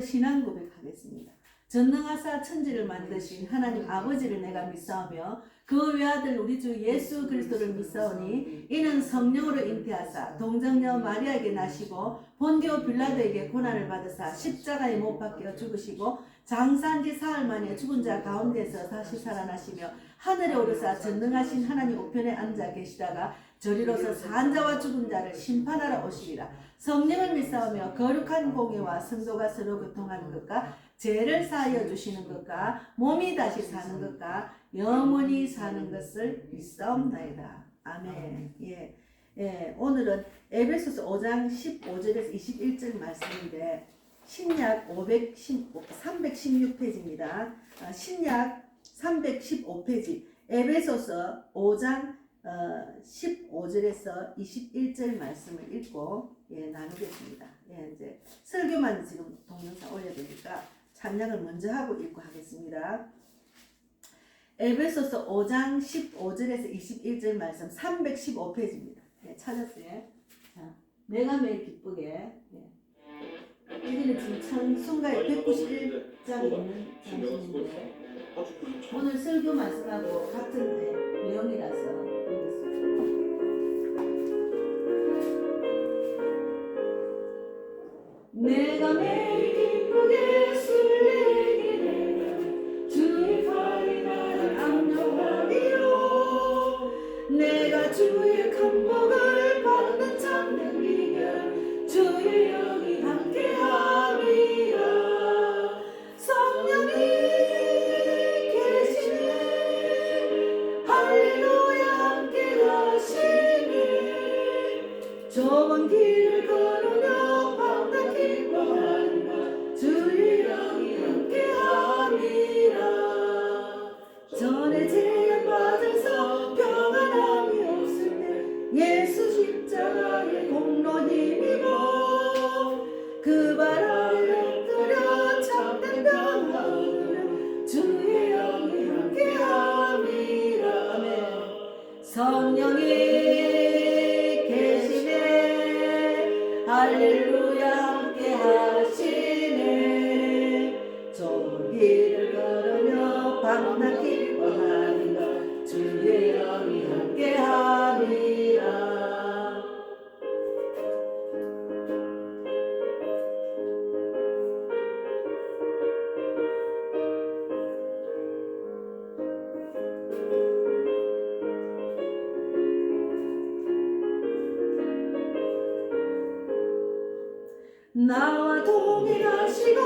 신앙 고백하겠습니다. 전능하사 천지를 만드신 하나님 아버지를 내가 믿사오며 그 외아들 우리 주 예수 그리스도를 믿사오니 이는 성령으로 잉태하사 동정녀 마리아에게 나시고 본디오 빌라도에게 고난을 받으사 십자가에 못 박혀 죽으시고 장사한 지 사흘 만에 죽은 자 가운데서 다시 살아나시며 하늘에 오르사 전능하신 하나님 우편에 앉아 계시다가 저리로서 산 자와 죽은 자를 심판하러 오시리라. 성령을 믿사오며 거룩한 공예와 성도가 서로 교통하는 것과 죄를 사하여 주시는 것과 몸이 다시 사는 것과 영원히 사는 것을 믿사옵나이다. 아멘. 오늘은 에베소서 5장 15절에서 21절 말씀인데 신약 316페이지입니다. 신약 315페이지 에베소서 5장 15절에서 21절 말씀을 읽고 나누겠습니다. 이제 설교만 지금 동영상 올려드리니까 찬양을 먼저 하고 읽고 하겠습니다. 에베소서 5장 15절에서 21절 말씀 315페이지입니다. 찾았어요? 자, 내가 매일 기쁘게. 여기는 지금 찬송가의 191장이 있는 장소인데 오늘 설교 말씀하고 같은 내용이라서 내가 매일 기쁘게 술래에게 내면 주의 팔이 나를 안녕하리요. 내가 주의 큰 복을 받는 참된 비결 주의 영이 함께함이라. 성령이 계시네 할렐루야 함께 가시네. 좁은 길을 걸으며 주의 영이 함께함이라. 전에 재앙 받아서 평안함이 없을 때 예수 십자가의 공로 힘입어 그 발 아래 엎드려 참된 평안을 주의 영이 함께함이라. 아멘. 성령이 계시네 할렐루야 함께하시네. 좁은 길을 걸으며 밤낮 기뻐하는 것 주의 영이 함께함이라. 나와 동행하시고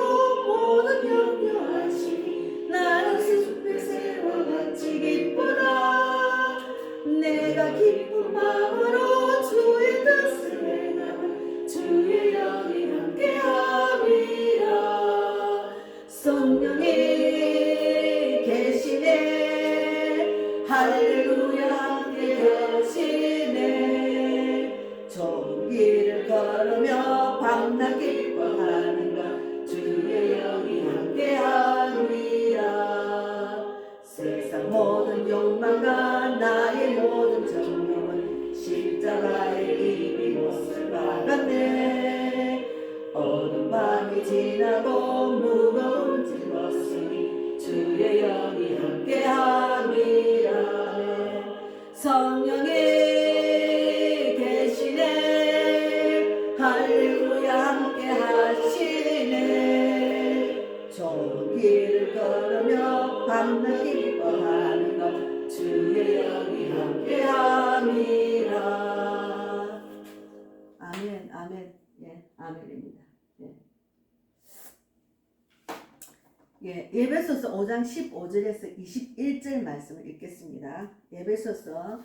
모든 염려하시니 나는 숲의 새와 같이 기쁘다. 내가 기쁜 마음으로 주의 뜻을 행하면 주의 영이 함께함이라. 성령이 계시네 할렐루야 함께하시네. 좁은 길을 걸으며 밤낮 기뻐하는 것 주의 영이 함께함이라. 세상 모든 욕망과 나의 모든 정욕은 십자가의 이미 못을 박았네. 어두운 밤이 지나고 무거운 짐 벗으니 주의 영이 함께함이라. 성령이 계시네 할렐루야 함께하시네. 좁은 길을 걸으며 밤낮 기뻐하는 것 주의 영이 함께함이라. 아멘. 아멘. 아멘입니다. 에베소서 5장 15절에서 21절 말씀을 읽겠습니다. 에베소서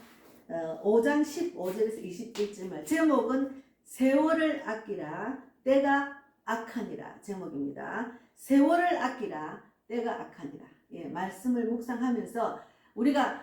5장 15절에서 21절 말 제목은 세월을 아끼라 때가 악하니라 제목입니다. 세월을 아끼라 때가 악하니라. 말씀을 묵상하면서 우리가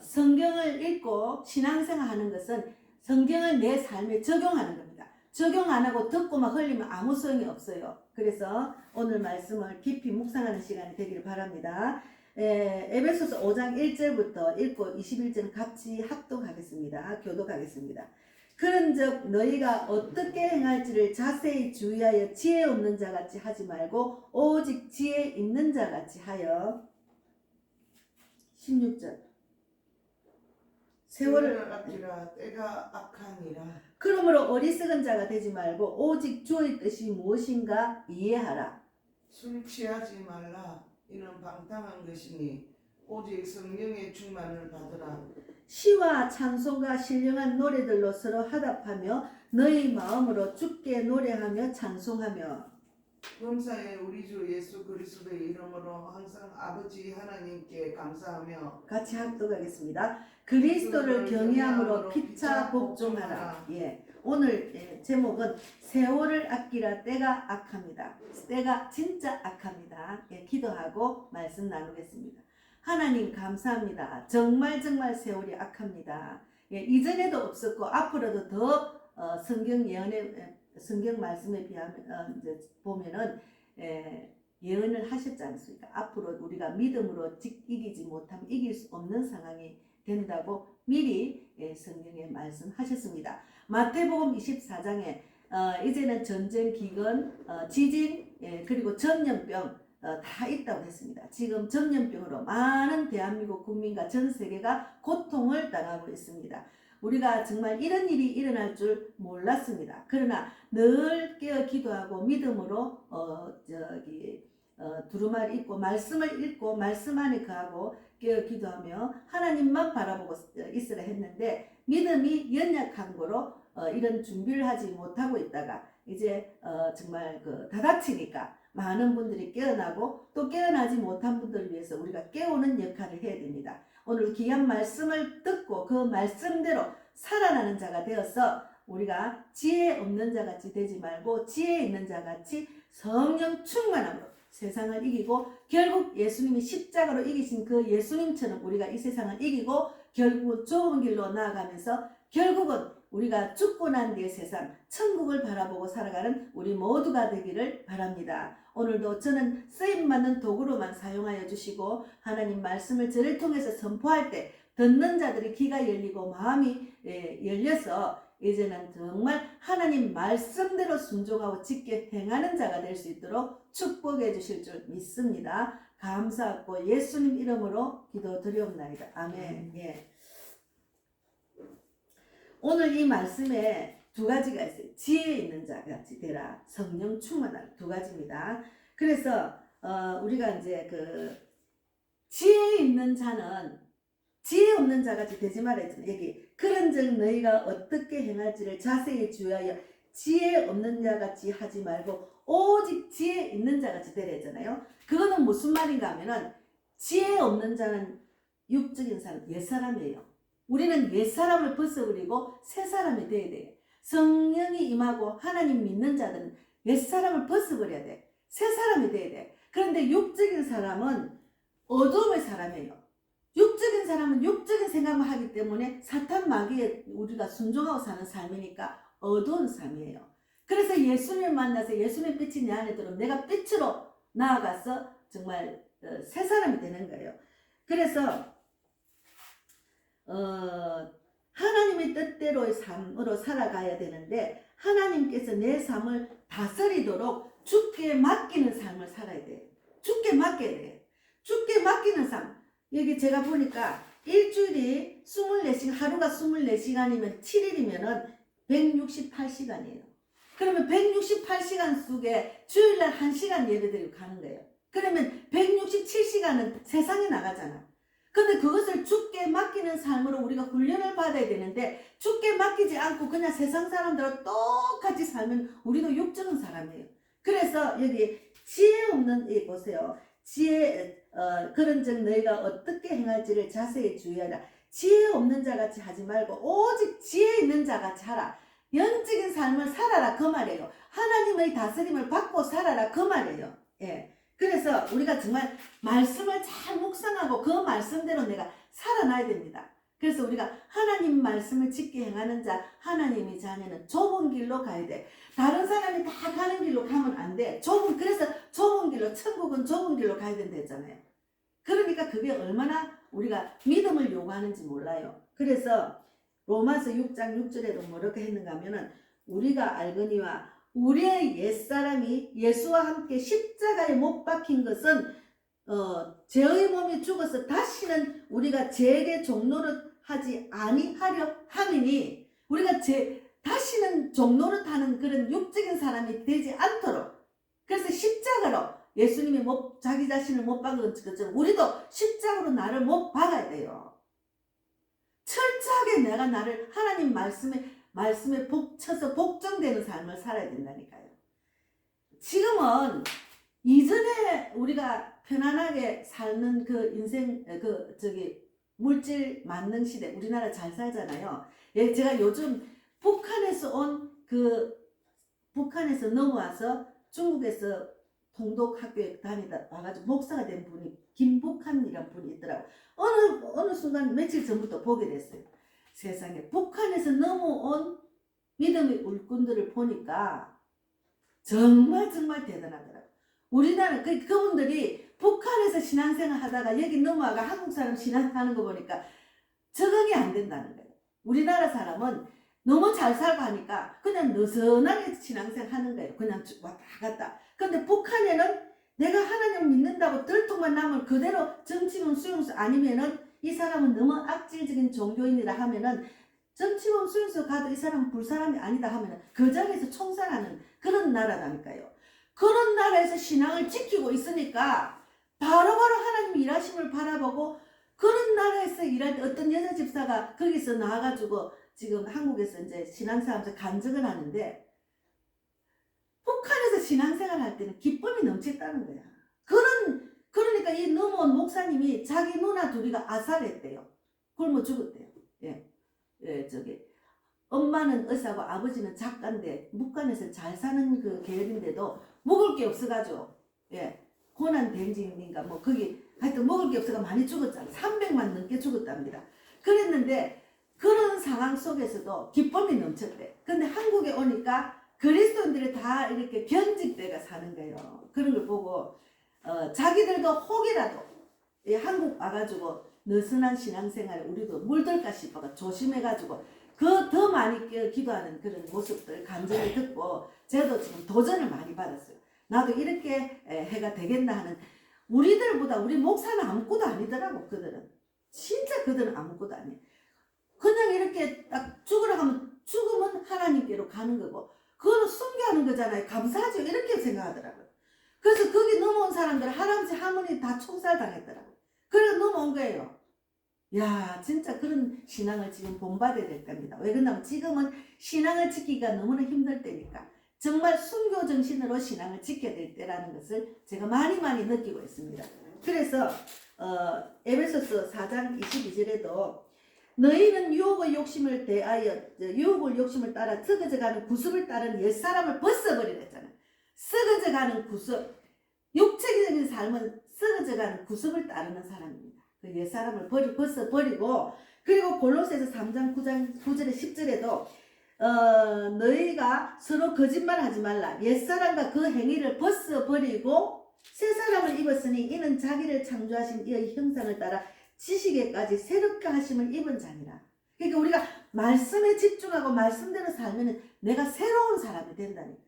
성경을 읽고 신앙생활 하는 것은 성경을 내 삶에 적용하는 겁니다. 적용 안 하고 듣고만 흘리면 아무 소용이 없어요. 그래서 오늘 말씀을 깊이 묵상하는 시간이 되기를 바랍니다. 에베소서 5장 1절부터 읽고 21절 같이 합독하겠습니다. 교독하겠습니다. 그런즉 너희가 어떻게 행할지를 자세히 주의하여 지혜 없는 자같이 하지 말고 오직 지혜 있는 자같이 하여. 16절. 세월을 아끼라 때가 악하니라. 그러므로 어리석은 자가 되지 말고 오직 주의 뜻이 무엇인가 이해하라. 술 취하지 말라. 이는 방탕한 것이니 오직 성령의 충만을 받으라. 시와 찬송과 신령한 노래들로 서로 화답하며 너희 마음으로 주께 노래하며 찬송하며. 범사에 우리 주 예수 그리스도의 이름으로 항상 아버지 하나님께 감사하며 같이 합독하겠습니다. 그리스도를 경외함으로 피차 복종하라. 예, 오늘 제목은 세월을 아끼라 때가 악합니다. 때가 진짜 악합니다. 예, 기도하고 말씀 나누겠습니다. 하나님 감사합니다. 정말 세월이 악합니다. 예, 이전에도 없었고 앞으로도 더 성경 예언의 성경 말씀에 비하면 이제 보면은 예언을 하셨지 않습니까? 앞으로 우리가 믿음으로 이기지 못하면 이길 수 없는 상황이 된다고 미리 성경에 말씀하셨습니다. 마태복음 24장에 이제는 전쟁, 기근, 지진, 그리고 전염병 다 있다고 했습니다. 지금 전염병으로 많은 대한민국 국민과 전 세계가 고통을 당하고 있습니다. 우리가 정말 이런 일이 일어날 줄 몰랐습니다. 그러나 늘 깨어 기도하고 믿음으로 두루마리 입고 말씀을 읽고 말씀 안에 거하고 깨어 기도하며 하나님만 바라보고 있으라 했는데 믿음이 연약한 거로 이런 준비를 하지 못하고 있다가 이제 정말 다다치니까 많은 분들이 깨어나고 또 깨어나지 못한 분들을 위해서 우리가 깨우는 역할을 해야 됩니다. 오늘 귀한 말씀을 듣고 그 말씀대로 살아나는 자가 되어서 우리가 지혜 없는 자같이 되지 말고 지혜 있는 자같이 성령 충만함으로 세상을 이기고 결국 예수님이 십자가로 이기신 그 예수님처럼 우리가 이 세상을 이기고 결국 좋은 길로 나아가면서 결국은 우리가 죽고 난 뒤의 세상 천국을 바라보고 살아가는 우리 모두가 되기를 바랍니다. 오늘도 저는 쓰임받는 도구로만 사용하여 주시고 하나님 말씀을 저를 통해서 선포할 때 듣는 자들이 귀가 열리고 마음이 열려서 이제는 정말 하나님 말씀대로 순종하고 지켜 행하는 자가 될 수 있도록 축복해 주실 줄 믿습니다. 감사하고 예수님 이름으로 기도드리옵나이다. 아멘. 예. 오늘 이 말씀에 두 가지가 있어요. 지혜 있는 자같이 되라. 성령 충만한 두 가지입니다. 그래서 우리가 이제 지혜 있는 자는 지혜 없는 자같이 되지 말아 했잖아요. 여기 그런즉 너희가 어떻게 행할지를 자세히 주의하여 지혜 없는 자같이 하지 말고 오직 지혜 있는 자같이 되라 했잖아요. 그거는 무슨 말인가 하면은 지혜 없는 자는 육적인 사람, 옛사람이에요. 우리는 옛사람을 벗어버리고 새사람이 돼야 돼요. 성령이 임하고 하나님 믿는 자들은 옛사람을 벗어버려야 돼. 새사람이 돼야 돼. 그런데 육적인 사람은 어둠의 사람이에요. 육적인 사람은 육적인 생각만 하기 때문에 사탄 마귀에 우리가 순종하고 사는 삶이니까 어두운 삶이에요. 그래서 예수님을 만나서 예수님 빛이 내 안에 들어오면 내가 빛으로 나아가서 정말 새 사람이 되는 거예요. 그래서 하나님의 뜻대로의 삶으로 살아가야 되는데 하나님께서 내 삶을 다스리도록 주께 맡기는 삶을 살아야 돼요. 주께 맡겨야 돼요. 주께 맡기는 삶. 여기 제가 보니까 일주일이 24시간, 하루가 24시간이면 7일이면은 168시간이에요. 그러면 168시간 속에 주일날 1시간 예배드리고 가는 거예요. 그러면 167시간은 세상에 나가잖아. 근데 그것을 주께 맡기는 삶으로 우리가 훈련을 받아야 되는데 주께 맡기지 않고 그냥 세상 사람들과 똑같이 살면 우리도 육적인 사람이에요. 그래서 여기 지혜 없는 이 보세요. 그런즉 너희가 어떻게 행할지를 자세히 주의하라. 지혜 없는 자같이 하지 말고 오직 지혜 있는 자같이 하라. 영적인 삶을 살아라 그 말이에요. 하나님의 다스림을 받고 살아라 그 말이에요. 예. 그래서 우리가 정말 말씀을 잘 묵상하고 그 말씀대로 내가 살아나야 됩니다. 그래서 우리가 하나님 말씀을 지켜 행하는 자, 하나님의 자녀는 좁은 길로 가야 돼. 다른 사람이 다 가는 길로 가면 안 돼. 그래서 좁은 길로, 천국은 좁은 길로 가야 된다 했잖아요. 그러니까 그게 얼마나 우리가 믿음을 요구하는지 몰라요. 그래서 로마서 6장 6절에도 뭐라고 했는가 하면은 우리가 알거니와 우리의 옛사람이 예수와 함께 십자가에 못 박힌 것은 죄의 몸이 죽어서 다시는 우리가 죄에게 종노릇 하지 아니하려 함이니 우리가 다시는 종노릇하는 그런 육적인 사람이 되지 않도록 그래서 십자가로 예수님이 자기 자신을 못 박은 것처럼 우리도 십자가로 나를 못 박아야 돼요. 철저하게 내가 나를 하나님 말씀에 쳐서 복종되는 삶을 살아야 된다니까요. 지금은 이전에 우리가 편안하게 사는 그 인생 물질 만능 시대 우리나라 잘 살잖아요. 예, 제가 요즘 북한에서 넘어와서 중국에서 동독학교에 다니다 와가지고 목사가 된 분이 김북한이라는 분이 있더라고. 어느 순간 며칠 전부터 보게 됐어요. 세상에 북한에서 넘어온 믿음의 울꾼들을 보니까 정말 대단하더라고. 우리나라 그분들이 북한에서 신앙생활 하다가 여기 넘어와가 한국 사람 신앙하는 거 보니까 적응이 안 된다는 거예요. 우리나라 사람은 너무 잘 살고 하니까 그냥 느슨하게 신앙생활 하는 거예요. 그냥 왔다 갔다. 근데 북한에는 내가 하나님 믿는다고 들통만 나면 그대로 정치문 수용소 아니면은 이 사람은 너무 악질적인 종교인이라 하면은 정치문 수용소 가도 이 사람은 불사람이 아니다 하면은 그 자리에서 총살하는 그런 나라라니까요. 그런 나라에서 신앙을 지키고 있으니까 바로바로 하나님 일하심을 바라보고 그런 나라에서 일할 때 어떤 여자 집사가 거기서 나와가지고 지금 한국에서 이제 신앙생활하면서 간증을 하는데 북한에서 신앙생활 할 때는 기쁨이 넘쳤다는 거야. 그러니까 이 넘어온 목사님이 자기 누나 둘이가 아살했대요. 굶어 죽었대요. 엄마는 의사고 아버지는 작가인데 북한에서 잘 사는 그 계열인데도 먹을 게 없어가지고 고난 덴징인가 뭐 거기 하여튼 먹을 게 없어가 많이 죽었잖아. 300만 넘게 죽었답니다. 그랬는데 그런 상황 속에서도 기쁨이 넘쳤대. 근데 한국에 오니까 그리스도인들이 다 이렇게 경직돼가 사는 거예요. 그런 걸 보고 자기들도 혹이라도 한국 와가지고 느슨한 신앙생활에 우리도 물들까 싶어가 조심해가지고 더 많이 기도하는 그런 모습들 감정을 듣고 저도 지금 도전을 많이 받았어요. 나도 이렇게 해가 되겠나 하는 우리들보다 우리 목사는 아무것도 아니더라고. 그들은 아무것도 아니에요. 그냥 이렇게 딱 죽으러 가면 죽으면 하나님께로 가는 거고 그거는 순교하는 거잖아요. 감사하죠. 이렇게 생각하더라고요. 그래서 거기 넘어온 사람들 할아버지 할머니 다 총살 당했더라고요. 그래서 넘어온 거예요. 야 진짜 그런 신앙을 지금 본받아야 될 겁니다. 왜 그러냐면 지금은 신앙을 지키기가 너무나 힘들 때니까 정말 순교 정신으로 신앙을 지켜야 될 때라는 것을 제가 많이 느끼고 있습니다. 그래서 에베소서 4장 22절에도 너희는 유혹의 욕심을 대하여 유혹을 욕심을 따라 썩어져가는 구습을 따른 옛사람을 벗어버리랬잖아요. 썩어져가는 구습, 육체적인 삶은 썩어져가는 구습을 따르는 사람입니다. 그 옛사람을 벗어버리고 그리고 골로새서 3장 9절에 10절에도 너희가 서로 거짓말하지 말라. 옛사람과 그 행위를 벗어버리고 새 사람을 입었으니 이는 자기를 창조하신 이의 형상을 따라 지식에까지 새롭게 하심을 입은 자니라. 그러니까 우리가 말씀에 집중하고 말씀대로 살면 내가 새로운 사람이 된다니까.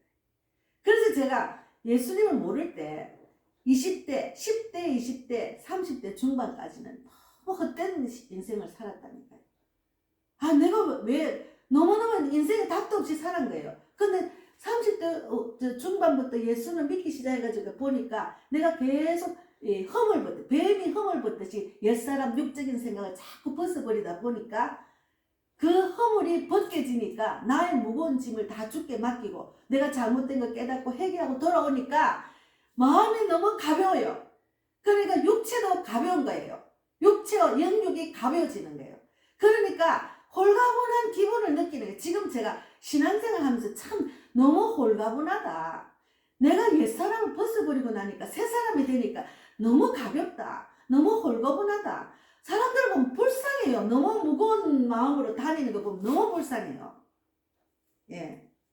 그래서 제가 예수님을 모를 때 20대, 10대, 20대, 30대 중반까지는 너무 헛된 인생을 살았다니까요. 내가 왜 너무너무 인생에 답도 없이 살은 거예요. 근데 30대 중반부터 예수를 믿기 시작해가지고 보니까 내가 계속 뱀이 흠을 벗듯이 옛사람 육적인 생각을 자꾸 벗어버리다 보니까 그 허물이 벗겨지니까 나의 무거운 짐을 다 주께 맡기고 내가 잘못된 거 깨닫고 회개하고 돌아오니까 마음이 너무 가벼워요. 그러니까 육체도 가벼운 거예요. 영육이 가벼워지는 거예요. 그러니까 홀가분한 기분을 느끼는 거예요. 지금 제가 신앙생활 하면서 참 너무 홀가분하다. 내가 옛사람을 벗어버리고 나니까 새 사람이 되니까 너무 가볍다. 너무 홀가분하다. 사람들 보면 불쌍해요. 너무 무거운 마음으로 다니는 거 보면 너무 불쌍해요.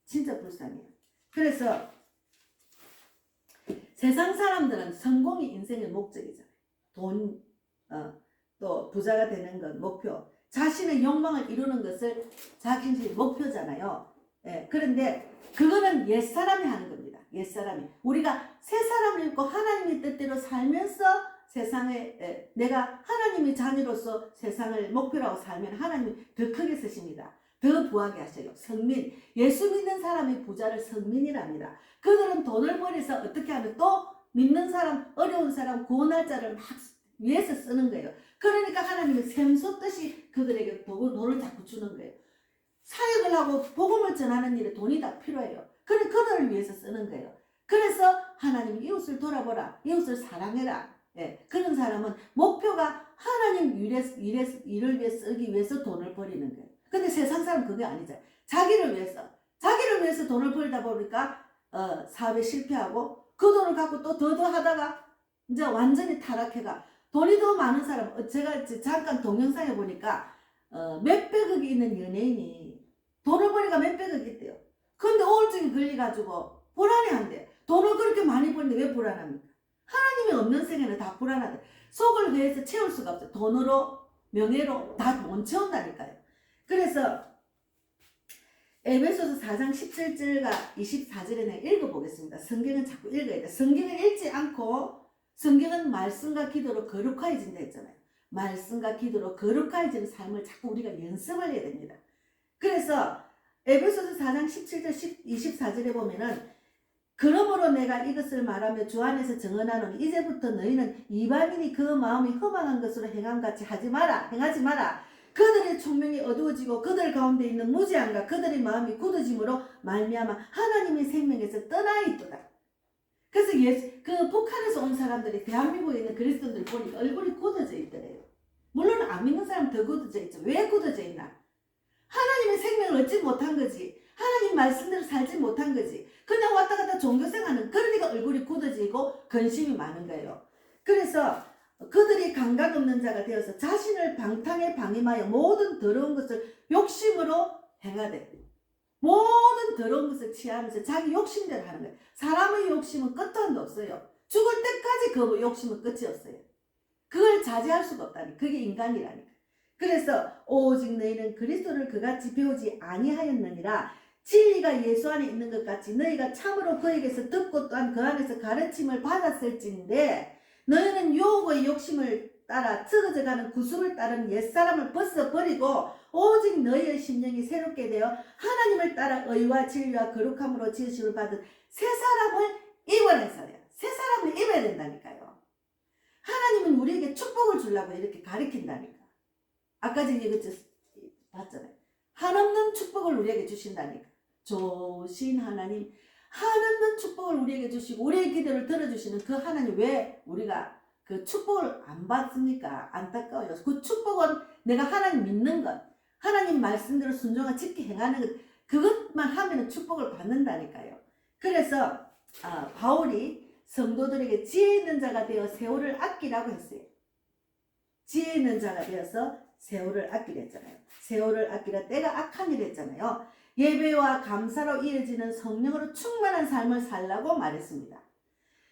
진짜 불쌍해요. 그래서 세상 사람들은 성공이 인생의 목적이잖아요. 돈, 또 부자가 되는 건 목표. 자신의 욕망을 이루는 것을 자기 목표잖아요. 예, 그런데 그거는 옛사람이 하는 겁니다. 옛사람이. 우리가 새사람을 입고 하나님의 뜻대로 살면서 세상에 내가 하나님의 자녀로서 세상을 목표라고 살면 하나님이 더 크게 쓰십니다. 더 부하게 하셔요. 성민, 예수 믿는 사람의 부자를 성민이랍니다. 그들은 돈을 벌여서 어떻게 하면 또 믿는 사람, 어려운 사람, 구원할 자를 막 위해서 쓰는 거예요. 그러니까 하나님은 샘솟듯이 그들에게 돈을 자꾸 주는 거예요. 사역을 하고 복음을 전하는 일에 돈이 다 필요해요. 그래 그들을 위해서 쓰는 거예요. 그래서 하나님 이웃을 돌아보라. 이웃을 사랑해라. 예, 그런 사람은 목표가 하나님 일을 위해 쓰기 위해서 돈을 벌이는 거예요. 근데 세상 사람은 그게 아니죠. 자기를 위해서 돈을 벌다 보니까 사업에 실패하고 그 돈을 갖고 또 더 하다가 이제 완전히 타락해가 돈이 더 많은 사람, 제가 잠깐 동영상에 보니까 몇백억이 있는 연예인이 돈을 벌이가 몇백억이 있대요. 근데 우울증이 걸려가지고 불안해한대. 돈을 그렇게 많이 버는데 왜 불안합니까? 하나님이 없는 생에는 다 불안하대. 속을 위해서 채울 수가 없어요. 돈으로, 명예로 다 못 채운다니까요. 그래서 에베소서 4장 17절과 24절에 내가 읽어보겠습니다. 성경은 자꾸 읽어야 돼. 성경을 읽지 않고 성경은 말씀과 기도로 거룩해진다 했잖아요. 말씀과 기도로 거룩해지는 삶을 자꾸 우리가 연습을 해야 됩니다. 그래서 에베소서 4장 17절 24절에 보면은 그러므로 내가 이것을 말하며 주 안에서 정언하노니 이제부터 너희는 이방인이 그 마음이 허망한 것으로 행함같이 행하지 마라. 그들의 총명이 어두워지고 그들 가운데 있는 무지함과 그들의 마음이 굳어짐으로 말미암아 하나님의 생명에서 떠나 있도다. 그래서 그 북한에서 온 사람들이 대한민국에 있는 그리스도인들 보니까 얼굴이 굳어져 있더래요. 물론 안 믿는 사람 더 굳어져 있죠. 왜 굳어져 있나? 하나님의 생명을 얻지 못한 거지. 하나님 말씀대로 살지 못한 거지. 그냥 왔다 갔다 종교생활하는, 그러니까 얼굴이 굳어지고 근심이 많은 거예요. 그래서 그들이 감각 없는 자가 되어서 자신을 방탕에 방임하여 모든 더러운 것을 욕심으로 행하되 모든 더러운 것을 취하면서 자기 욕심대로 하는 거예요. 사람의 욕심은 끝도 한도 없어요. 죽을 때까지 그 욕심은 끝이 없어요. 그걸 자제할 수가 없다니. 그게 인간이라니까. 그래서 오직 너희는 그리스도를 그같이 배우지 아니하였느니라. 진리가 예수 안에 있는 것 같이 너희가 참으로 그에게서 듣고 또한 그 안에서 가르침을 받았을진데 너희는 유혹의 욕심을 따라 썩어져가는 구습을 따른 옛사람을 벗어버리고 오직 너희의 심령이 새롭게 되어 하나님을 따라 의와 진리와 거룩함으로 지으심을 받은 새 사람을 입어내서요. 새 사람을 입어야 된다니까요. 하나님은 우리에게 축복을 주려고 이렇게 가르친다니까. 아까 전에 이거 봤잖아요. 한없는 축복을 우리에게 주신다니까. 좋으신 하나님, 한없는 축복을 우리에게 주시고 우리의 기도를 들어주시는 그 하나님, 왜 우리가 그 축복을 안 받습니까? 안타까워요. 그 축복은 내가 하나님 믿는 것, 하나님 말씀대로 순종하고 지키 행하는 것, 그것만 하면 축복을 받는다니까요. 그래서 바울이 성도들에게 지혜 있는 자가 되어 세월을 아끼라고 했어요. 지혜 있는 자가 되어서 세월을 아끼라 했잖아요. 세월을 아끼라, 때가 악한 일 했잖아요. 예배와 감사로 이어지는 성령으로 충만한 삶을 살라고 말했습니다.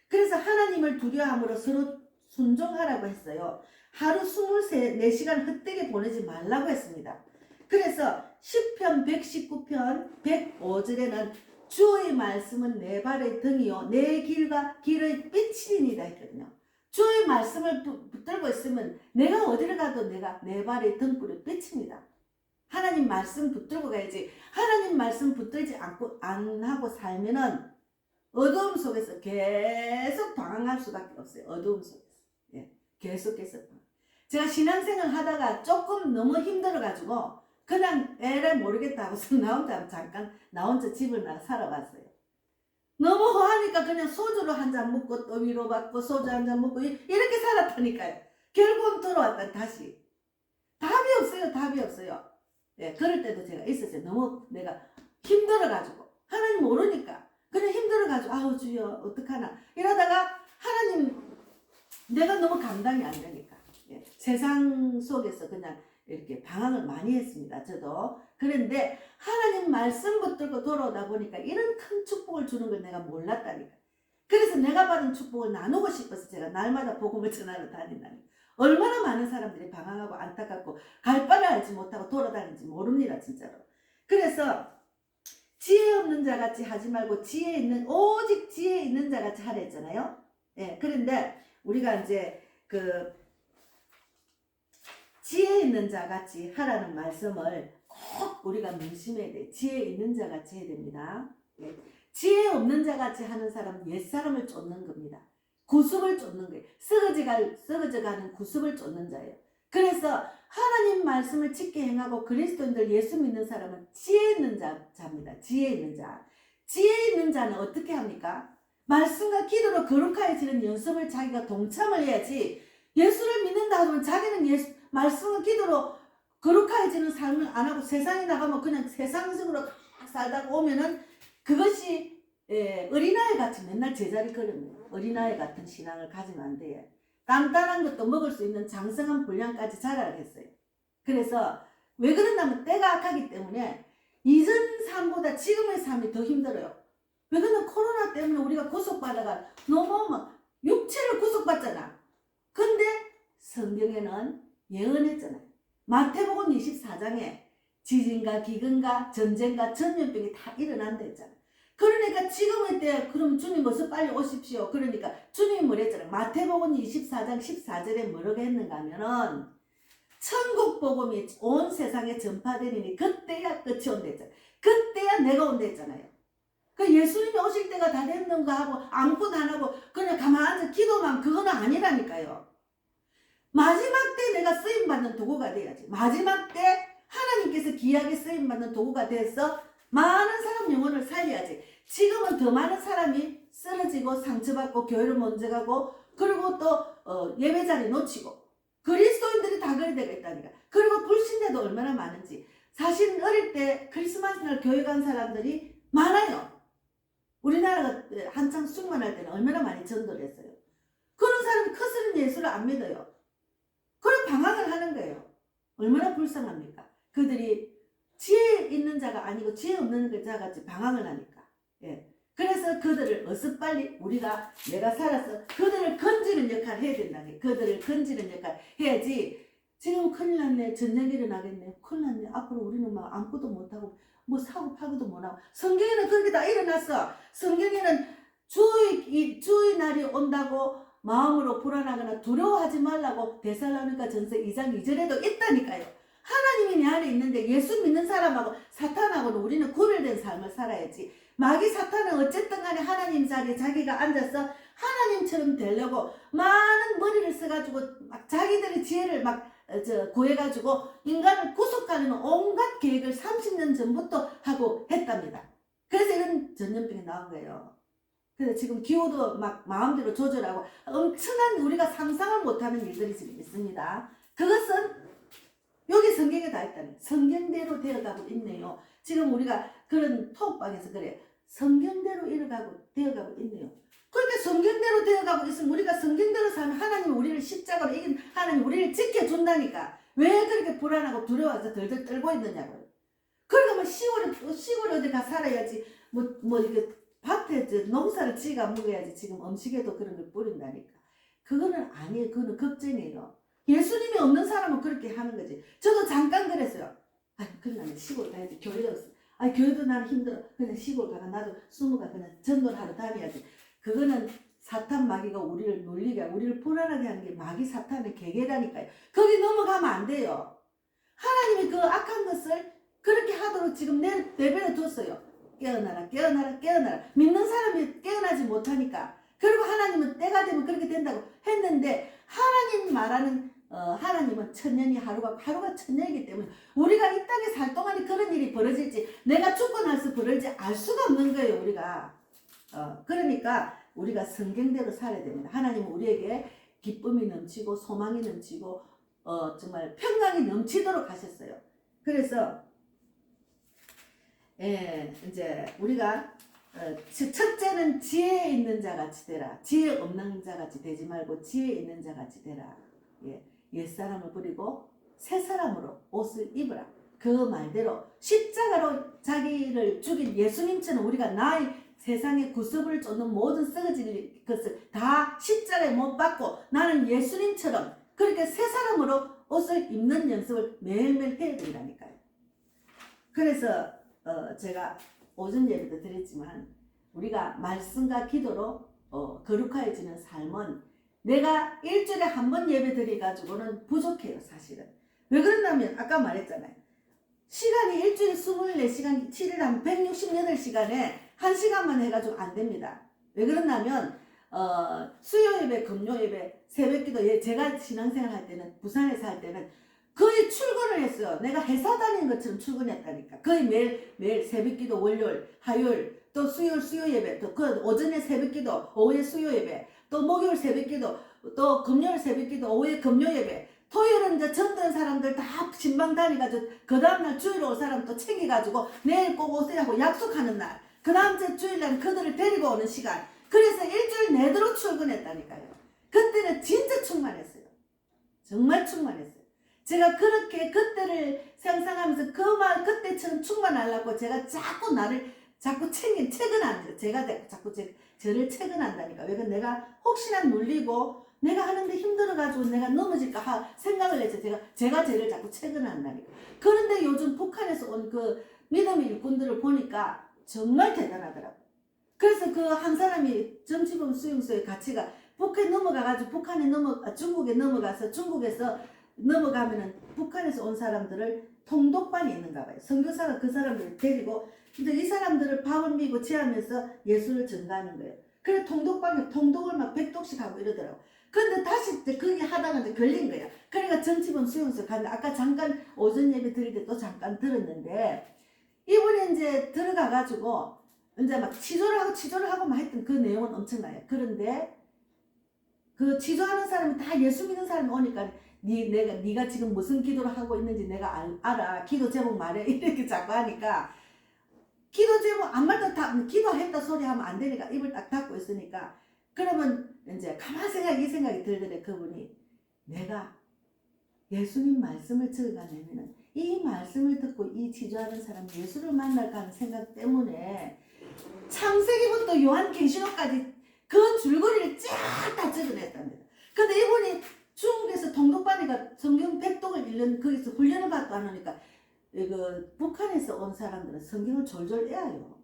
그래서 하나님을 두려워함으로 서로 순종하라고 했어요. 하루 24시간 헛되게 보내지 말라고 했습니다. 그래서 시편 119편 105절에는 주의 말씀은 내 발의 등이요 내 길과 길의 빛이니이다 했거든요. 주의 말씀을 붙들고 있으면 내가 어디를 가도 내가 내 발의 등불의 빛입니다. 하나님 말씀 붙들고 가야지. 하나님 말씀 붙들지 않고 안 하고 살면은 어두움 속에서 계속 방황할 수밖에 없어요. 어두움 속에서. 예, 계속해서. 제가 신앙생활 하다가 조금 너무 힘들어가지고 그냥 에라 모르겠다 하고서 잠깐 나 혼자 집을 나가 살아봤어요. 너무 허하니까 그냥 소주로 한 잔 먹고 또 위로받고 소주 한 잔 먹고 이렇게 살았다니까요. 결국은 돌아왔다 다시. 답이 없어요. 예, 그럴 때도 제가 있었어요. 너무 내가 힘들어가지고 하나님 모르니까 그냥 힘들어가지고 아우 주여 어떡하나 이러다가 하나님 내가 너무 감당이 안 되니까 예, 세상 속에서 그냥 이렇게 방황을 많이 했습니다. 저도. 그런데 하나님 말씀 붙들고 돌아오다 보니까 이런 큰 축복을 주는 걸 내가 몰랐다니까. 그래서 내가 받은 축복을 나누고 싶어서 제가 날마다 복음을 전하러 다닌다니까. 얼마나 많은 사람들이 방황하고 안타깝고 갈 바를 알지 못하고 돌아다니는지 모릅니다, 진짜로. 그래서 지혜 없는 자 같이 하지 말고 오직 지혜 있는 자 같이 하라 했잖아요. 예, 그런데 우리가 이제 그 지혜 있는 자 같이 하라는 말씀을 꼭 우리가 명심해야 돼. 지혜 있는 자 같이 해야 됩니다. 예. 지혜 없는 자 같이 하는 사람은 옛사람을 쫓는 겁니다. 구습을 쫓는 거예요. 썩어져가는 구습을 쫓는 자예요. 그래서 하나님 말씀을 지켜 행하고 그리스도인들 예수 믿는 사람은 지혜 있는 자입니다. 지혜 있는 자. 지혜 있는 자는 어떻게 합니까? 말씀과 기도로 거룩해지는 연습을 자기가 동참을 해야지, 예수를 믿는다 하면 자기는 말씀과 기도로 거룩해지는 삶을 안 하고 세상에 나가면 그냥 세상적으로 살다가 오면은 그것이 어린아이 같이 맨날 제자리 걸음이에요. 어린아이 같은 신앙을 가지면 안 돼요. 간단한 것도 먹을 수 있는 장성한 분량까지 자라를 했어요. 그래서 왜 그러냐면 때가 악하기 때문에 이전 삶보다 지금의 삶이 더 힘들어요. 왜 그러냐면 코로나 때문에 우리가 구속받아가 너무 막 육체를 구속받잖아. 근데 성경에는 예언했잖아요. 마태복음 24장에 지진과 기근과 전쟁과 전염병이 다 일어난다 했잖아요. 그러니까 지금의 때 그럼 주님 어서 빨리 오십시오. 그러니까 주님이 뭐랬잖아요. 마태복음 24장 14절에 뭐라고 했는가 하면은 천국 복음이 온 세상에 전파되리니 그때야 끝이 온다 했잖아요. 그때야 내가 온다 했잖아요. 그 예수님이 오실 때가 다 됐는가 하고 아무것도 안 하고 그냥 가만히 앉아 기도만, 그거는 아니라니까요. 마지막 때 내가 쓰임받는 도구가 돼야지. 마지막 때 하나님께서 귀하게 쓰임받는 도구가 돼서 많은 사람 영혼을 살려야지. 지금은 더 많은 사람이 쓰러지고 상처받고 교회를 먼저 가고 그리고 또 예배 자리 놓치고 그리스도인들이 다 그래 되고 있다니까. 그리고 불신자도 얼마나 많은지. 사실 어릴 때 크리스마스 날 교회 간 사람들이 많아요. 우리나라가 한창 충만할 때는 얼마나 많이 전도를 했어요. 그런 사람이 커서는 예수를 안 믿어요. 그런 방황을 하는 거예요. 얼마나 불쌍합니까? 그들이 지혜 있는 자가 아니고 지혜 없는 자같이 방황을 하니까. 예. 그래서 그들을 어서 빨리 내가 살아서 그들을 건지는 역할을 해야 된다니. 그들을 건지는 역할을 해야지. 지금 큰일 났네. 전쟁이 일어나겠네. 큰일 났네. 앞으로 우리는 막 아무것도 못하고 뭐 사고 파고도 못하고. 성경에는 그렇게 다 일어났어. 성경에는 주의 날이 온다고 마음으로 불안하거나 두려워하지 말라고 데살로니가 전서 2장 2절에도 있다니까요. 하나님이 내 안에 있는데 예수 믿는 사람하고 사탄하고는 우리는 구별된 삶을 살아야지. 마귀 사탄은 어쨌든 간에 하나님 자리에 자기가 앉아서 하나님처럼 되려고 많은 머리를 써가지고 막 자기들의 지혜를 막 구해가지고 인간을 구속하는 온갖 계획을 30년 전부터 하고 했답니다. 그래서 이런 전염병이 나온 거예요. 그래서 지금 기후도 막 마음대로 조절하고 엄청난 우리가 상상을 못하는 일들이 지금 있습니다. 그것은 여기 성경에 다 있다는, 성경대로 되어가고 있네요. 지금 우리가 그런 톡방에서 그래, 성경대로 되어가고 있네요. 그렇게 성경대로 되어가고 있으면 우리가 성경대로 살면 하나님 우리를 십자가로 이긴 하나님 우리를 지켜준다니까. 왜 그렇게 불안하고 두려워서 덜덜 떨고 있느냐고요. 그러니까 뭐 시골에 어디 가 살아야지. 뭐 이렇게 밭에 농사를 지가 먹어야지. 지금 음식에도 그런 걸 뿌린다니까. 그거는 아니에요. 그거는 걱정이에요. 예수님이 없는 사람은 그렇게 하는 거지. 저도 잠깐 그랬어요. 그래 나는 시골 가야지. 교회도 없어. 교회도 나는 힘들어. 그냥 시골 가가 나도 숨어가 그냥 전도를 하러 다녀야지. 그거는 사탄 마귀가 우리를 놀리게, 우리를 불안하게 하는 게 마귀 사탄의 계계라니까요. 거기 넘어가면 안 돼요. 하나님이 그 악한 것을 그렇게 하도록 지금 내버려 뒀어요. 깨어나라, 깨어나라, 깨어나라. 믿는 사람이 깨어나지 못하니까. 그리고 하나님은 때가 되면 그렇게 된다고 했는데, 하나님 말하는 하나님은 천년이 하루가 천년이기 때문에 우리가 이 땅에 살 동안에 그런 일이 벌어질지, 내가 죽고 나서 벌어질지 알 수가 없는 거예요. 우리가 그러니까 우리가 성경대로 살아야 됩니다. 하나님은 우리에게 기쁨이 넘치고 소망이 넘치고 정말 평강이 넘치도록 하셨어요. 그래서 이제 우리가 첫째는 지혜 있는 자같이 되라. 지혜 없는 자같이 되지 말고 지혜 있는 자같이 되라. 옛사람을 버리고 새사람으로 옷을 입으라. 그 말대로 십자가로 자기를 죽인 예수님처럼 우리가 나의 세상의 구습을 쫓는 모든 썩어질 것을 다 십자가에 못 박고 나는 예수님처럼 그러니까 새 사람으로 옷을 입는 연습을 매일매일 해야 된다니까요. 그래서 제가 오전 예배도 드렸지만 우리가 말씀과 기도로 거룩해지는 삶은 내가 일주일에 한 번 예배 드려가지고는 부족해요. 사실은. 왜 그러냐면 아까 말했잖아요. 시간이 일주일에 24시간, 7일 하면 168시간에 1시간만 해가지고 안 됩니다. 왜 그러냐면 수요 예배, 금요 예배, 새벽 기도, 제가 신앙생활 할 때는 부산에서 할 때는 거의 출근을 했어요. 내가 회사 다니는 것처럼 출근했다니까. 거의 매일 새벽 기도, 월요일, 화요일, 또 수요일 수요 예배, 또 그 오전에 새벽 기도, 오후에 수요 예배, 또 목요일 새벽 기도, 또 금요일 새벽 기도, 오후에 금요 예배, 토요일은 이제 정든 사람들 다 신방 다니가지고 그 다음날 주일 올 사람 또 챙겨가지고 내일 꼭 오세요 하고 약속하는 날, 그 다음 주 주일날 그들을 데리고 오는 시간. 그래서 일주일 내도록 출근했다니까요. 그때는 진짜 충만했어요. 정말 충만했어요. 제가 그렇게 그때를 상상하면서 그때처럼 충만하려고 제가 자꾸 나를 자꾸 체근한다. 제가 자꾸 저를 체근한다니까. 왜? 내가 혹시나 눌리고 내가 하는데 힘들어가지고 내가 넘어질까 생각을 해서 제가 쟤를 자꾸 체근한다니까. 그런데 요즘 북한에서 온 그 믿음의 일꾼들을 보니까 정말 대단하더라고. 그래서 그 한 사람이 정치범 수용소에 같이 중국에 넘어가서 중국에서 넘어가면은 북한에서 온 사람들을 통독반이 있는가 봐요. 선교사가 그 사람들을 데리고 이제 이 사람들을 밥을 미고 지하면서 예수를 전가하는 거예요. 그래 통독반이 통독을 막 100독씩 하고 이러더라고. 근데 다시 이제 거기 하다가 이제 걸린 거야. 그러니까 정치범 수용소 갔는데 아까 잠깐 오전 예배 드릴 때 또 잠깐 들었는데 이분이 이제 들어가가지고 이제 막 치조를 하고 막 했던 그 내용은 엄청나요. 그런데 그 치조하는 사람이 다 예수 믿는 사람이 오니까 네가 지금 무슨 기도를 하고 있는지 내가 알아. 기도 제목 말해. 이렇게 자꾸 하니까 기도 제목 안 말도 다 기도했다 소리 하면 안 되니까 입을 딱 닫고 있으니까 그러면 이제 가만 이 생각이 들더래. 그분이 내가 예수님 말씀을 적어가려면 이 말씀을 듣고 이 지도하는 사람 예수를 만날까 하는 생각 때문에 창세기부터 요한계시록까지 그 줄거리를 쫙 다 적어냈답니다. 근데 이분이 중국에서 통독반이가 성경 100독을 읽는 거기서 훈련을 받도 안 하니까 북한에서 온 사람들은 성경을 졸졸 외워요.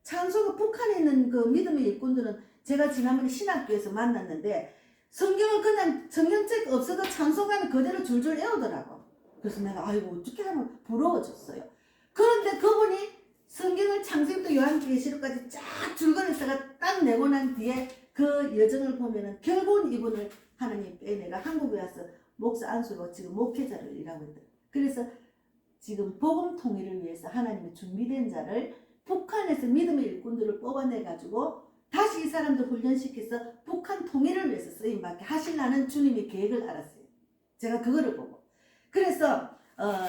찬송가 북한에 있는 그 믿음의 일꾼들은 제가 지난번에 신학교에서 만났는데 성경을 그냥 성경책 없어도 찬송가는 그대로 줄줄 외우더라고. 그래서 내가 아이고 어떻게 하면 부러워졌어요. 그런데 그분이 성경을 창세기부터 요한계시록까지 쫙 줄거리서가 딱 내고 난 뒤에 그 여정을 보면은 결국은 이분을 하나님 내가 한국에 와서 목사 안수로 지금 목회자를 일하고 있다. 그래서 지금 복음 통일을 위해서 하나님의 준비된 자를 북한에서 믿음의 일꾼들을 뽑아내가지고 다시 이 사람들 훈련시켜서 북한 통일을 위해서 쓰임받게 하시려는 주님의 계획을 알았어요. 제가 그거를 보고. 그래서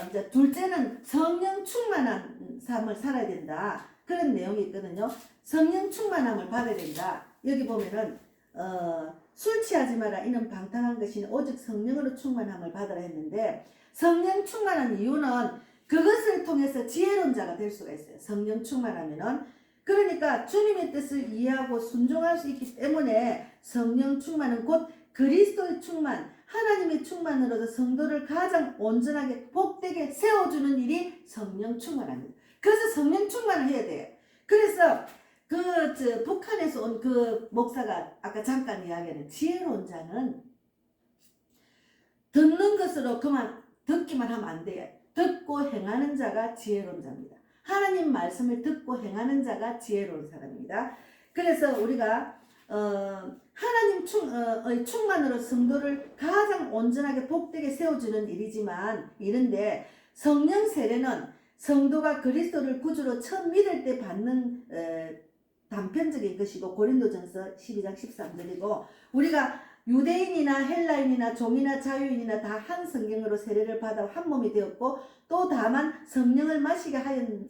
이제 둘째는 성령 충만한 삶을 살아야 된다. 그런 내용이 있거든요. 성령 충만함을 받아야 된다. 여기 보면은 술 취하지 마라. 이는 방탕한 것이니 오직 성령으로 충만함을 받으라 했는데 성령 충만한 이유는 그것을 통해서 지혜로운 자가 될 수가 있어요. 성령 충만하면은 그러니까 주님의 뜻을 이해하고 순종할 수 있기 때문에 성령 충만은 곧 그리스도의 충만, 하나님의 충만으로서 성도를 가장 온전하게 복되게 세워주는 일이 성령 충만합니다. 그래서 성령 충만을 해야 돼요. 그래서 북한에서 온 그 목사가 아까 잠깐 이야기하는 지혜로운 자는 듣는 것으로 그만 듣기만 하면 안 돼요. 듣고 행하는 자가 지혜로운 자입니다. 하나님 말씀을 듣고 행하는 자가 지혜로운 사람입니다. 그래서 우리가 하나님 충만으로 성도를 가장 온전하게 복되게 세워주는 일인데 성령 세례는 성도가 그리스도를 구주로 처음 믿을 때 받는 단편적인 것이고 고린도전서 12장 13절이고 우리가 유대인이나 헬라인이나 종이나 자유인이나 다 한 성경으로 세례를 받아 한 몸이 되었고 또 다만 성령을 마시게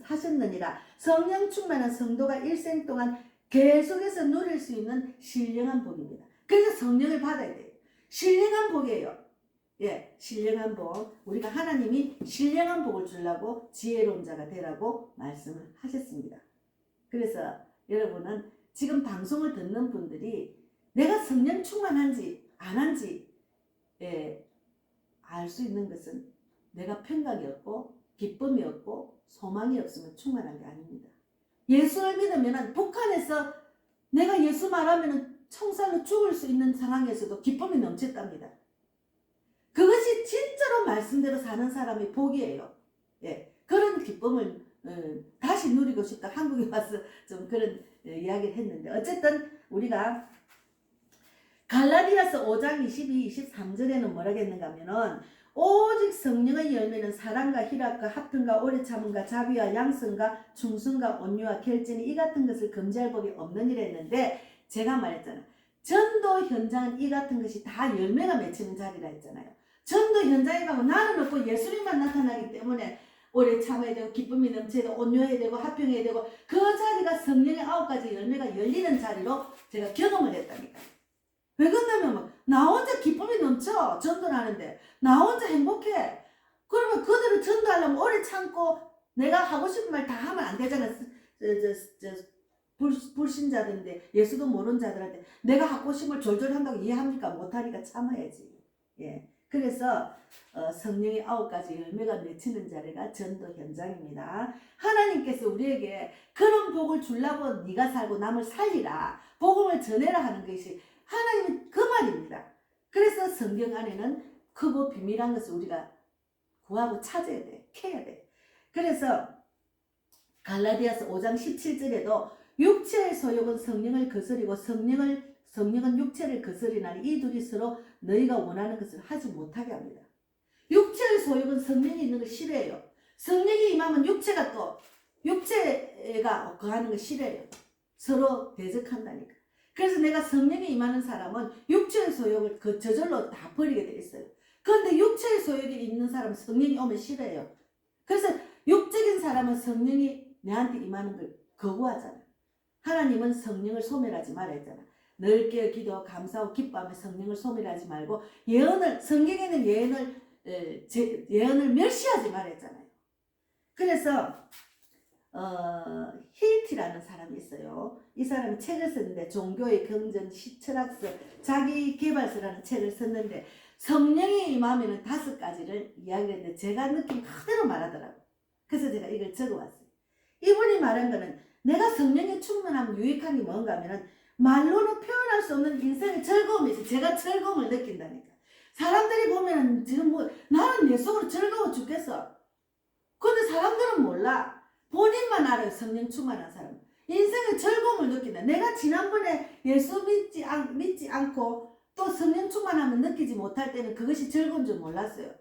하셨느니라. 성령 충만한 성도가 일생 동안 계속해서 누릴 수 있는 신령한 복입니다. 그래서 성령을 받아야 돼요. 신령한 복이에요. 예, 신령한 복. 우리가 하나님이 신령한 복을 주려고 지혜로운 자가 되라고 말씀을 하셨습니다. 그래서 여러분은 지금 방송을 듣는 분들이 내가 성령 충만한지 안 한지 알 수 있는 것은 내가 평강이 없고 기쁨이 없고 소망이 없으면 충만한 게 아닙니다. 예수를 믿으면 북한에서 내가 예수 말하면 총살로 죽을 수 있는 상황에서도 기쁨이 넘쳤답니다. 그것이 진짜로 말씀대로 사는 사람의 복이에요. 예, 그런 기쁨을 다시 누리고 싶다. 한국에 와서 좀 그런 이야기를 했는데 어쨌든 우리가 갈라디아서 5장 22, 23절에는 뭐라고 했는가 하면은 오직 성령의 열매는 사랑과 희락과 화평과 오래 참음과 자비와 양성과 충성과 온유와 결전이 이 같은 것을 금지할 법이 없는 일 했는데 제가 말했잖아요. 전도 현장은 이 같은 것이 다 열매가 맺히는 자리라 했잖아요. 전도 현장에 가면 나는 없고 예수님만 나타나기 때문에 오래 참아야 되고 기쁨이 넘쳐야 되고 온유해야 되고 화평해야 되고 그 자리가 성령의 9가지 열매가 열리는 자리로 제가 경험을 했다니까. 왜 그러냐면 나 혼자 기쁨이 넘쳐 전도를 하는데 나 혼자 행복해. 그러면 그들을 전도하려면 오래 참고 내가 하고 싶은 말 다 하면 안 되잖아. 불신자들인데 예수도 모르는 자들한테 내가 하고 싶은 걸 졸졸 한다고 이해합니까? 못하니까 참아야지. 예. 그래서 성령의 9가지 열매가 맺히는 자리가 전도 현장입니다. 하나님께서 우리에게 그런 복을 주려고 네가 살고 남을 살리라. 복음을 전해라 하는 것이 하나님의 그 말입니다. 그래서 성경 안에는 크고 비밀한 것을 우리가 구하고 찾아야 돼. 캐야 돼. 그래서 갈라디아서 5장 17절에도 육체의 소욕은 성령을 거스리고 성령은 육체를 거스리나니 이 둘이 서로 너희가 원하는 것을 하지 못하게 합니다. 육체의 소욕은 성령이 있는 걸 싫어해요. 성령이 임하면 육체가 거하는 걸 싫어해요. 서로 대적한다니까. 그래서 내가 성령이 임하는 사람은 육체의 소욕을 저절로 다 버리게 돼 있어요. 그런데 육체의 소욕이 있는 사람은 성령이 오면 싫어해요. 그래서 육적인 사람은 성령이 내한테 임하는 걸 거부하잖아. 하나님은 성령을 소멸하지 말라 했잖아. 늘 깨어 기도하고 감사하고 기뻐하며 성령을 소멸하지 말고 성경에는 예언을 멸시하지 말라 했잖아요. 그래서 힐티라는 사람이 있어요. 이 사람이 책을 썼는데 종교의 경전, 철학서, 자기개발서라는 책을 썼는데 성령이 임하면 5가지를 이야기를 했는데 제가 느낀 그대로 말하더라고요. 그래서 제가 이걸 적어왔어요. 이분이 말한 거는 내가 성령에 충만하면 유익한 게 뭔가 하면은 말로는 표현할 수 없는 인생의 즐거움이 있어요. 제가 즐거움을 느낀다니까. 사람들이 보면은 지금 나는 내 속으로 즐거워 죽겠어. 근데 사람들은 몰라. 본인만 알아요. 성령 충만한 사람. 인생의 즐거움을 느낀다. 내가 지난번에 예수 믿지 않고 또 성령 충만하면 느끼지 못할 때는 그것이 즐거운 줄 몰랐어요.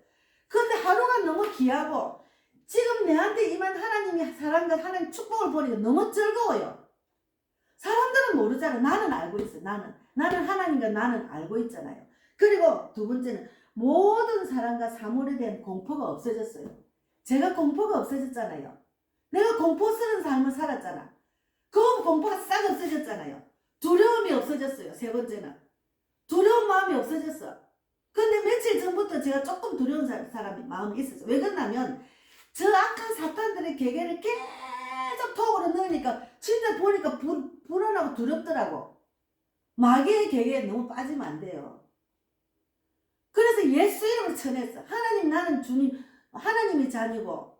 그런데 하루가 너무 귀하고 지금 내한테 임한 하나님이 사랑과 하나님 축복을 보니까 너무 즐거워요. 사람들은 모르잖아. 나는 알고 있어. 나는 하나님과 나는 알고 있잖아요. 그리고 두 번째는 모든 사랑과 사물에 대한 공포가 없어졌어요. 제가 공포가 없어졌잖아요. 내가 공포 쓰는 삶을 살았잖아. 그 공포가 싹 없어졌잖아요. 두려움이 없어졌어요. 세 번째는 두려운 마음이 없어졌어. 근데 며칠 전부터 제가 조금 두려운 사람이 마음이 있었어. 왜 그러냐면 저 악한 사탄들의 계계를 계속 톡으로 넣으니까 진짜 보니까 불안하고 두렵더라고. 마귀의 계계에 너무 빠지면 안 돼요. 그래서 예수 이름으로 쳐냈어. 하나님 나는 주님 하나님의 자녀고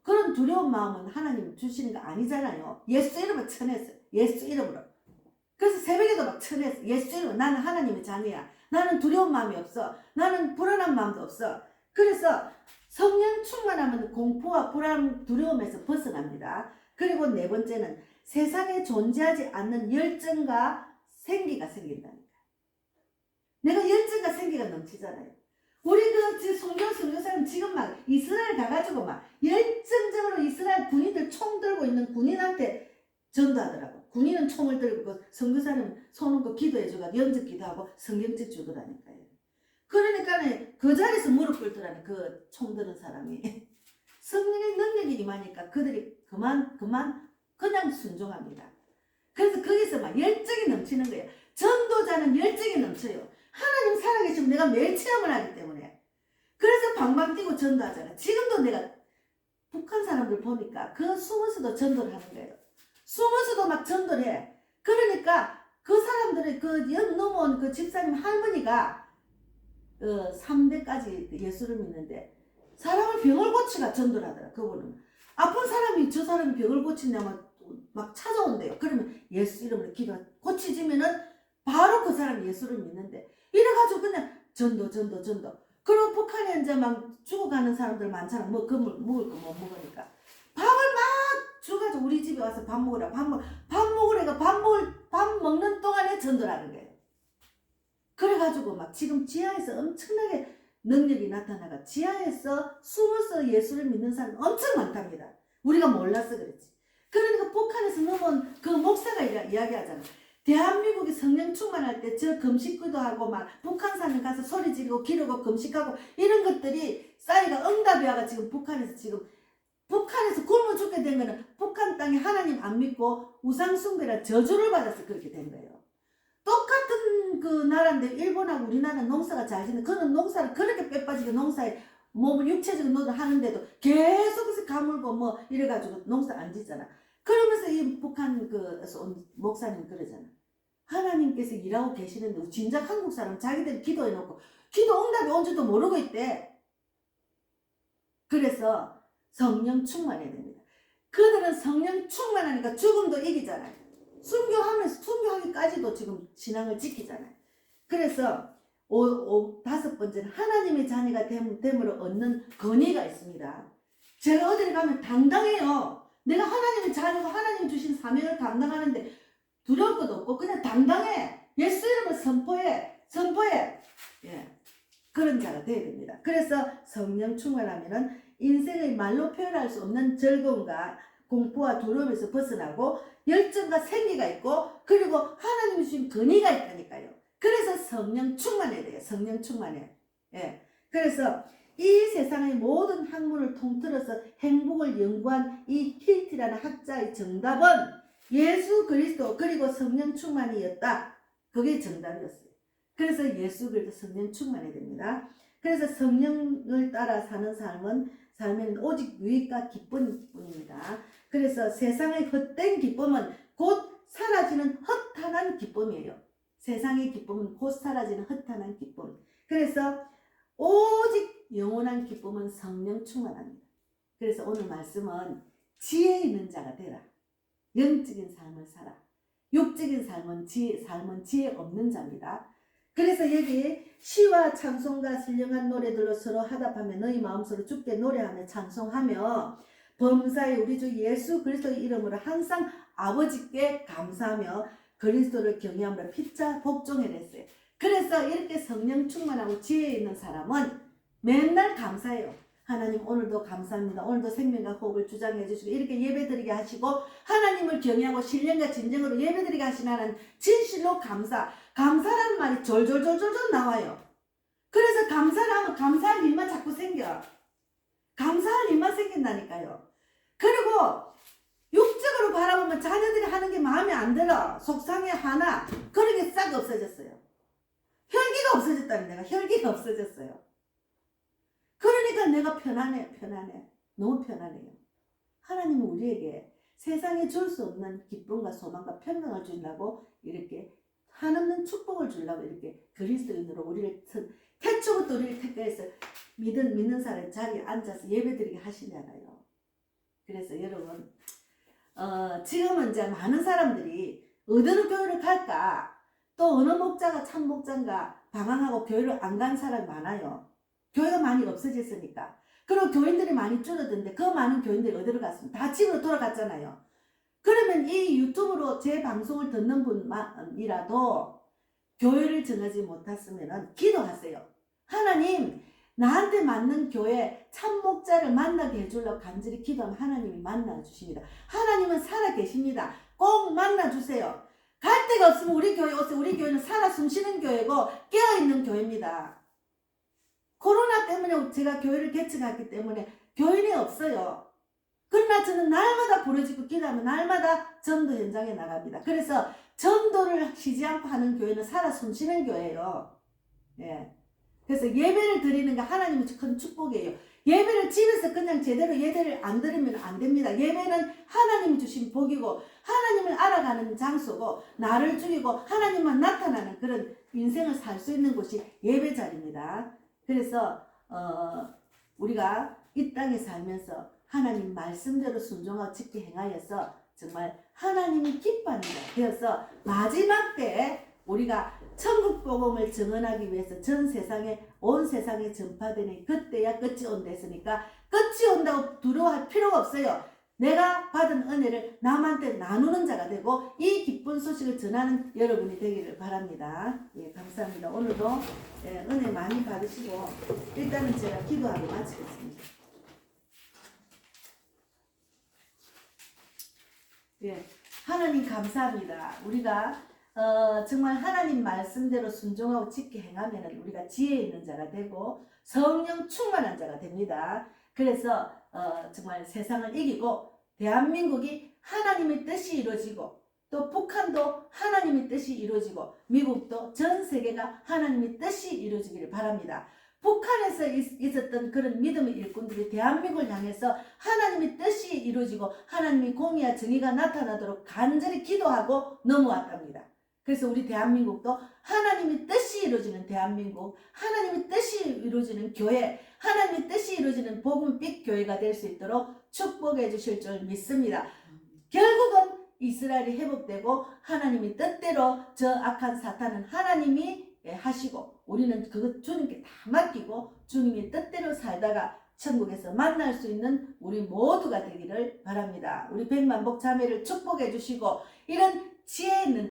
그런 두려운 마음은 하나님 주시는 거 아니잖아요. 예수 이름으로 쳐냈어. 예수 이름으로. 그래서 새벽에도 막 쳐냈어. 예수 이름으로. 나는 하나님의 자녀야. 나는 두려운 마음이 없어. 나는 불안한 마음도 없어. 그래서 성령 충만하면 공포와 불안, 두려움에서 벗어납니다. 그리고 네 번째는 세상에 존재하지 않는 열정과 생기가 생긴다니까. 내가 열정과 생기가 넘치잖아요. 우리 선교사님 지금 막 이스라엘 가가지고 막 열정적으로 이스라엘 군인들 총 들고 있는 군인한테 전도하더라고. 군인은 총을 들고 선교사님 손 얹고 기도해주고 영접 기도하고 성경책 주더라니까요. 그러니까 그 자리에서 무릎 꿇더라니. 그 총 드는 사람이. 성령의 능력이 임하니까 그들이 그냥 순종합니다. 그래서 거기서 막 열정이 넘치는 거예요. 전도자는 열정이 넘쳐요. 하나님 살아계시면 내가 매일 체험을 하기 때문에. 그래서 방방 뛰고 전도하잖아. 지금도 내가 북한 사람들 보니까 그 숨어서도 전도를 하는 거예요. 숨어서도 막 전도를 해. 그러니까 그 사람들의 그 연 넘어온 그 집사님 할머니가 3대까지 예수를 믿는데 사람을 병을 고치가 전도를 하더라. 그분은 아픈 사람이 저 사람이 병을 고친다면 막 찾아온대요. 그러면 예수 이름으로 기도 고치지면은 바로 그 사람이 예수를 믿는데 이래가지고 그냥 전도. 그리고 북한에 이제 막 죽어가는 사람들 많잖아. 뭐 먹을 거 못 먹으니까 밥을 막 줘가지고 우리 집에 와서 밥 먹으라. 밥 먹으래가 밥 먹는 동안에 전도를 하는 거예요. 그래가지고 막 지금 지하에서 엄청나게 능력이 나타나가 지하에서 숨어서 예수를 믿는 사람이 엄청 많답니다. 우리가 몰라서 그렇지. 그러니까 북한에서 넘어온 그 목사가 이야기하잖아. 대한민국이 성령 충만할 때 저 금식기도 하고 막 북한산에 가서 소리 지르고 기르고 금식하고 이런 것들이 싸이가 응답이 와가 지금 북한에서 굶어 죽게 된 거는 북한 땅에 하나님 안 믿고 우상숭배라 저주를 받아서 그렇게 된 거예요. 똑같은 그 나라인데 일본하고 우리나라는 농사가 잘 짓는 그는 농사를 그렇게 빼빠지게 농사에 몸을 육체적인 노동을 하는데도 계속해서 가물고 뭐 이래가지고 농사 안 짓잖아. 그러면서 이 북한 그에서 온 목사님 그러잖아. 하나님께서 일하고 계시는데 진작 한국 사람 자기들 기도해놓고 기도 응답이 온 줄도 모르고 있대. 그래서 성령 충만해야 됩니다. 그들은 성령 충만하니까 죽음도 이기잖아요. 순교하기까지도 지금 신앙을 지키잖아요. 그래서 다섯 번째는 하나님의 자녀가 됨으로 얻는 권위가 있습니다. 제가 어디를 가면 당당해요. 내가 하나님의 자녀고 하나님 주신 사명을 감당하는데 두려울 것도 없고 그냥 당당해. 예수 이름을 선포해. 예. 그런 자가 되어야 됩니다. 그래서 성령 충만하면은 인생의 말로 표현할 수 없는 즐거움과 공포와 두려움에서 벗어나고 열정과 생기가 있고 그리고 하나님이 주신 권위가 있다니까요. 그래서 성령 충만해야 돼요. 성령 충만해. 예. 그래서 이 세상의 모든 학문을 통틀어서 행복을 연구한 이 힐티라는 학자의 정답은 예수 그리스도 그리고 성령 충만이었다. 그게 정답이었어요. 그래서 예수 그리스도 성령 충만해야 됩니다. 그래서 성령을 따라 사는 삶은 오직 유익과 기쁨뿐입니다. 그래서 세상의 헛된 기쁨은 곧 사라지는 허탄한 기쁨이에요. 세상의 기쁨은 곧 사라지는 허탄한 기쁨. 그래서 오직 영원한 기쁨은 성령 충만합니다. 그래서 오늘 말씀은 지혜 있는 자가 되라. 영적인 삶을 살아. 육적인 삶은 지혜 없는 자입니다. 그래서 여기 시와 찬송과 신령한 노래들로 서로 하답하며 너희 마음속으로 주께 노래하며 찬송하며 범사의 우리 주 예수 그리스도의 이름으로 항상 아버지께 감사하며 그리스도를 경외함으로 피차 복종해라 했어요. 그래서 이렇게 성령 충만하고 지혜 있는 사람은 맨날 감사해요. 하나님 오늘도 감사합니다. 오늘도 생명과 호흡을 주장해 주시고 이렇게 예배드리게 하시고 하나님을 경외하고 신령과 진정으로 예배드리게 하시나는 진실로 감사라는 말이 졸졸졸졸 나와요. 그래서 감사를 하면 감사할 일만 자꾸 생겨. 감사할 일만 생긴다니까요. 그리고 육적으로 바라보면 자녀들이 하는 게 마음에 안 들어. 속상해 화나. 그런 게 싹 없어졌어요. 혈기가 없어졌다니 내가 혈기가 없어졌어요. 그러니까 내가 편안해. 너무 편안해요. 하나님은 우리에게 세상에 줄 수 없는 기쁨과 소망과 평강을 주려고 이렇게 한없는 축복을 주려고 이렇게 그리스도인으로 우리를 태초부터 우리를 택해서 믿는 사람 자리에 앉아서 예배드리게 하시잖아요. 그래서 여러분 지금은 이제 많은 사람들이 어느 교회를 갈까 또 어느 목자가 참 목자인가 방황하고 교회를 안 간 사람이 많아요. 교회가 많이 없어졌으니까. 그리고 교인들이 많이 줄어드는데 그 많은 교인들이 어디로 갔습니까? 다 집으로 돌아갔잖아요. 그러면 이 유튜브로 제 방송을 듣는 분만이라도 교회를 정하지 못했으면 기도하세요. 하나님 나한테 맞는 교회 참목자를 만나게 해주려고 간절히 기도하면 하나님이 만나주십니다. 하나님은 살아계십니다. 꼭 만나주세요. 갈 데가 없으면 우리 교회 오세요. 우리 교회는 살아 숨쉬는 교회고 깨어있는 교회입니다. 코로나 때문에 제가 교회를 개척했기 때문에 교인이 없어요. 그러나 저는 날마다 부르짖고 기도하면 날마다 전도 현장에 나갑니다. 그래서 전도를 쉬지 않고 하는 교회는 살아 숨쉬는 교회예요. 예. 그래서 예배를 드리는 게 하나님의 큰 축복이에요. 예배를 집에서 그냥 제대로 예배를 안 드리면 안 됩니다. 예배는 하나님이 주신 복이고 하나님을 알아가는 장소고 나를 죽이고 하나님만 나타나는 그런 인생을 살 수 있는 곳이 예배 자리입니다. 그래서 우리가 이 땅에 살면서 하나님 말씀대로 순종하고 지키 행하여서 정말 하나님이 기뻐하는 자 되어서 마지막 때에 우리가 천국 복음을 증언하기 위해서 전 세상에 온 세상에 전파되는 그때야 끝이 온다 했으니까 끝이 온다고 두려워할 필요가 없어요. 내가 받은 은혜를 남한테 나누는 자가 되고 이 기쁜 소식을 전하는 여러분이 되기를 바랍니다. 예, 감사합니다. 오늘도 은혜 많이 받으시고 일단은 제가 기도하고 마치겠습니다. 예, 하나님 감사합니다. 우리가 정말 하나님 말씀대로 순종하고 지키 행하면 우리가 지혜 있는 자가 되고 성령 충만한 자가 됩니다. 그래서 정말 세상을 이기고 대한민국이 하나님의 뜻이 이루어지고 또 북한도 하나님의 뜻이 이루어지고 미국도 전 세계가 하나님의 뜻이 이루어지기를 바랍니다. 북한에서 있었던 그런 믿음의 일꾼들이 대한민국을 향해서 하나님의 뜻이 이루어지고 하나님의 공의와 정의가 나타나도록 간절히 기도하고 넘어왔답니다. 그래서 우리 대한민국도 하나님의 뜻이 이루어지는 대한민국, 하나님의 뜻이 이루어지는 교회, 하나님의 뜻이 이루어지는 복음빛 교회가 될 수 있도록 축복해 주실 줄 믿습니다. 결국은 이스라엘이 회복되고 하나님의 뜻대로 저 악한 사탄은 하나님이 하시고 우리는 그것 주님께 다 맡기고 주님의 뜻대로 살다가 천국에서 만날 수 있는 우리 모두가 되기를 바랍니다. 우리 백만복 자매를 축복해 주시고 이런 지혜 있는